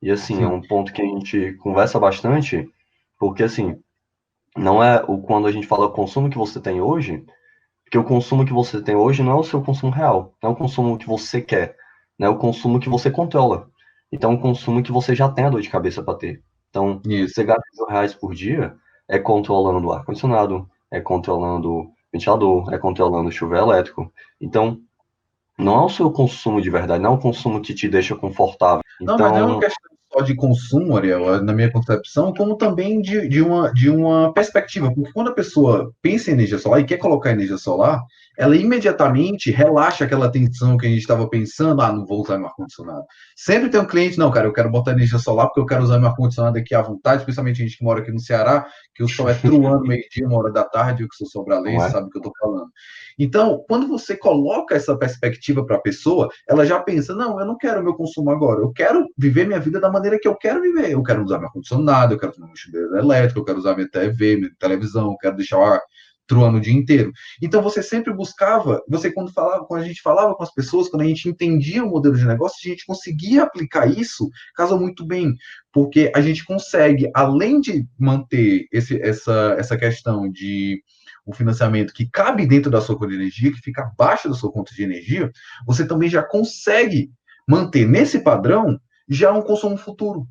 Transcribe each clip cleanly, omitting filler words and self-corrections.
E assim, é Sim. um ponto que a gente conversa bastante, porque assim, não é o quando a gente fala o consumo que você tem hoje, porque o consumo que você tem hoje não é o seu consumo real, não é o consumo que você quer, não é o consumo que você controla. Então, é um consumo que você já tem a dor de cabeça para ter. Então, Isso. você gasta R$ 1.000 por dia é controlando o ar-condicionado, é controlando o ventilador, é controlando o chuveiro elétrico. Então, não é o seu consumo de verdade, não é o consumo que te deixa confortável. Não, mas não é uma Então, questão só de consumo, Ariel, na minha concepção, como também de uma perspectiva. Porque quando a pessoa pensa em energia solar e quer colocar energia solar, ela imediatamente relaxa aquela tensão que a gente estava pensando, não vou usar meu ar-condicionado. Sempre tem um cliente, não, cara, eu quero botar energia solar porque eu quero usar meu ar-condicionado aqui à vontade, especialmente a gente que mora aqui no Ceará, que o sol é truando meio-dia, 1 hora da tarde, eu que sou não sobralense, é? sabe o que eu estou falando. Então, quando você coloca essa perspectiva para a pessoa, ela já pensa: não, eu não quero meu consumo agora, eu quero viver minha vida da maneira que eu quero viver. Eu quero usar meu ar-condicionado, eu quero usar meu chuveiro elétrico, eu quero usar minha TV, minha televisão, eu quero deixar o ar truando o dia inteiro. Então você sempre buscava, quando a gente falava com as pessoas, quando a gente entendia o modelo de negócio, a gente conseguia aplicar isso, casou muito bem, porque a gente consegue, além de manter essa questão de um financiamento que cabe dentro da sua conta de energia, que fica abaixo da sua conta de energia, você também já consegue manter nesse padrão já um consumo futuro.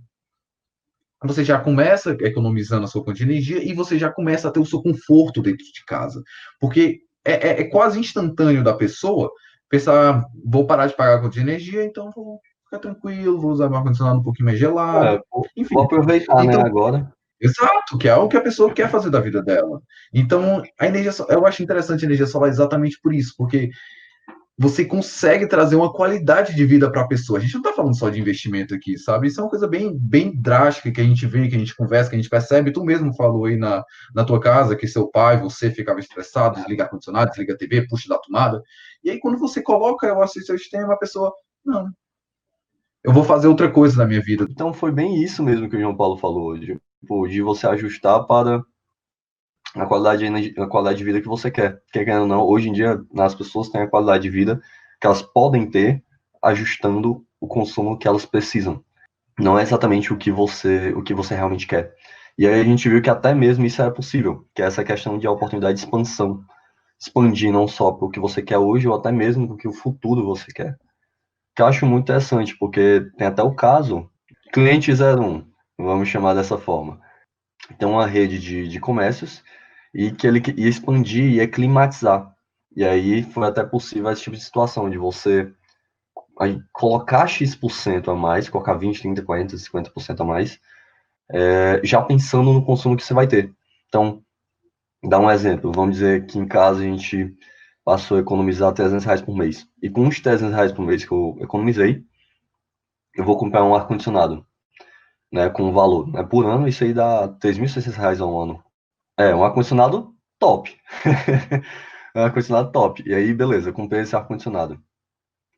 Você já começa economizando a sua conta de energia e você já começa a ter o seu conforto dentro de casa. Porque é quase instantâneo da pessoa pensar: vou parar de pagar a conta de energia, então vou ficar tranquilo, vou usar meu ar-condicionado um pouquinho mais gelado. Enfim. Vou aproveitar, né, Então, agora. exato, que é algo que a pessoa quer fazer da vida dela. Então, eu acho interessante a energia solar exatamente por isso, porque você consegue trazer uma qualidade de vida para a pessoa. A gente não está falando só de investimento aqui, sabe? Isso é uma coisa bem, bem drástica que a gente vê, que a gente conversa, que a gente percebe. Tu mesmo falou aí na tua casa que seu pai, você ficava estressado, desliga ar-condicionado, desliga a TV, puxa da tomada. E aí, quando você coloca o seu sistema, a pessoa: não, eu vou fazer outra coisa na minha vida. Então, foi bem isso mesmo que o João Paulo falou hoje. Tipo, de você ajustar para a qualidade de vida que você quer. Querendo ou não, hoje em dia, as pessoas têm a qualidade de vida que elas podem ter ajustando o consumo que elas precisam. Não é exatamente o que você realmente quer. E aí a gente viu que até mesmo isso é possível, que é essa questão de oportunidade de expansão. Expandir não só para o que você quer hoje, ou até mesmo para o que o futuro você quer. Que eu acho muito interessante, porque tem até o caso, cliente 01, vamos chamar dessa forma. Tem uma rede de comércios e que ele ia expandir, ia climatizar. E aí foi até possível esse tipo de situação, de você aí, colocar X% a mais, colocar 20, 30, 40, 50% a mais, já pensando no consumo que você vai ter. Então, dá um exemplo, vamos dizer que em casa a gente passou a economizar R$ 300 por mês. E com os R$ 300 por mês que eu economizei, eu vou comprar um ar-condicionado, né, com valor, né, por ano, isso aí dá R$ 3.600 ao ano. É, um ar-condicionado top. É um ar-condicionado top. E aí, beleza, eu comprei esse ar-condicionado.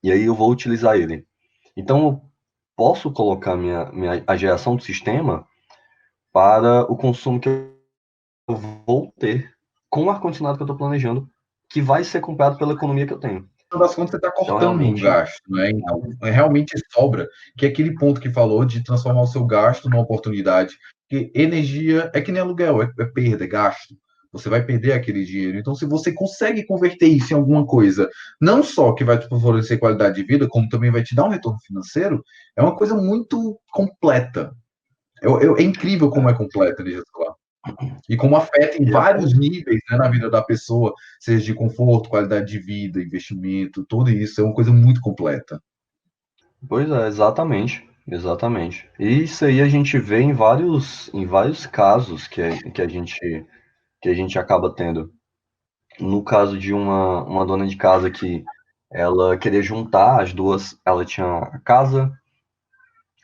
E aí eu vou utilizar ele. Então, eu posso colocar a geração do sistema para o consumo que eu vou ter com o ar-condicionado que eu estou planejando, que vai ser comprado pela economia que eu tenho. No das contas, você está Então, cortando um realmente, gasto, né? Então, realmente sobra, que é aquele ponto que falou de transformar o seu gasto numa oportunidade. Porque energia é que nem aluguel, é perda, é gasto. Você vai perder aquele dinheiro. Então, se você consegue converter isso em alguma coisa, não só que vai te favorecer qualidade de vida, como também vai te dar um retorno financeiro, é uma coisa muito completa. É incrível como é completa a energia solar. E como afeta em e até, vários níveis, né, na vida da pessoa, seja de conforto, qualidade de vida, investimento, tudo isso é uma coisa muito completa. pois é, exatamente, exatamente. E isso aí a gente vê em vários casos que a gente acaba tendo. No caso de uma dona de casa que ela queria juntar as duas, ela tinha a casa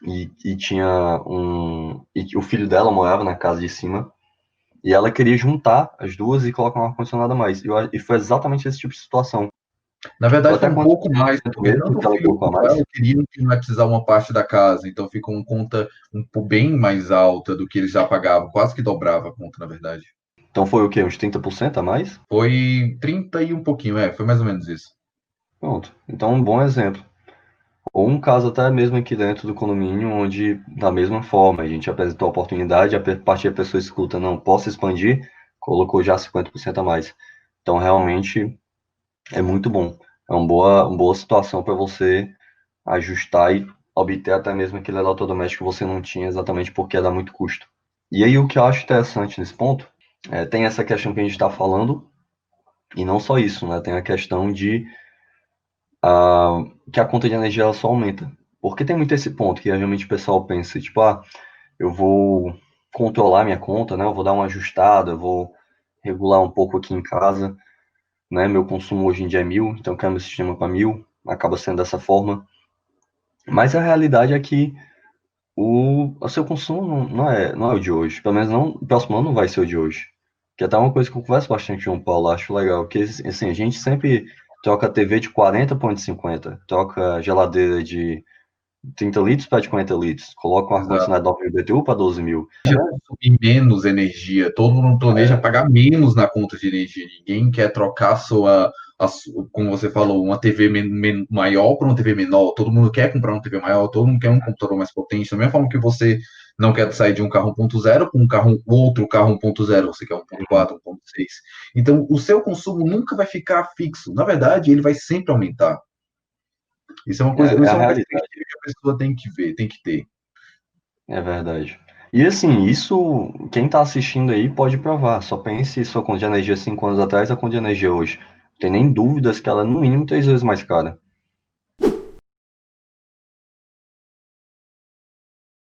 e tinha e o filho dela morava na casa de cima, e ela queria juntar as duas e colocar um ar-condicionado a mais. E foi exatamente esse tipo de situação. Na Foi verdade, foi até um quanto pouco mais, porque mesmo tanto o que ela filho colocou a quanto ela mais? queriam privatizar uma parte da casa, então ficou uma conta bem mais alta do que eles já pagavam, quase que dobrava a conta, na verdade. Então foi o quê? Uns 30% a mais? Foi 30 e um pouquinho, foi mais ou menos isso. Pronto. Então, um bom exemplo. Ou um caso até mesmo aqui dentro do condomínio, onde, da mesma forma, a gente apresentou a oportunidade, a partir da pessoa escuta, não, posso expandir, colocou já 50% a mais. Então, realmente, é muito bom. É uma boa situação para você ajustar e obter até mesmo aquele eletrodoméstico que você não tinha exatamente porque dá muito custo. E aí, o que eu acho interessante nesse ponto, tem essa questão que a gente está falando, e não só isso, né? Tem a questão de que a conta de energia ela só aumenta. Porque tem muito esse ponto que realmente o pessoal pensa, tipo, eu vou controlar minha conta, né? Eu vou dar uma ajustada, eu vou regular um pouco aqui em casa, né? Meu consumo hoje em dia é 1.000, então eu quero meu sistema para 1.000, acaba sendo dessa forma. Mas a realidade é que o seu consumo não é o de hoje. Pelo menos não, o próximo ano não vai ser o de hoje. Que é até uma coisa que eu converso bastante com o Paulo, acho legal. Que assim, a gente sempre troca TV de 40 para 50, troca geladeira de 30 litros para de 40 litros, coloca um Exato. ar-condicionado 9.000 BTU para 12.000. Já consumir menos energia, todo mundo planeja pagar menos na conta de energia. Ninguém quer trocar como você falou, uma TV maior por uma TV menor. Todo mundo quer comprar uma TV maior, todo mundo quer um computador mais potente. Da mesma forma que você não quer sair de um carro 1.0 para outro carro 1.0, você quer 1.4, 1.6. Então, o seu consumo nunca vai ficar fixo. Na verdade, ele vai sempre aumentar. É Isso a é uma realidade, perspectiva que a pessoa tem que ver, tem que ter. é verdade. E assim, isso, quem está assistindo aí pode provar. Só pense sua conta de energia 5 anos atrás, a conta de energia hoje. Não tem nem dúvidas que ela é no mínimo 3 vezes mais cara.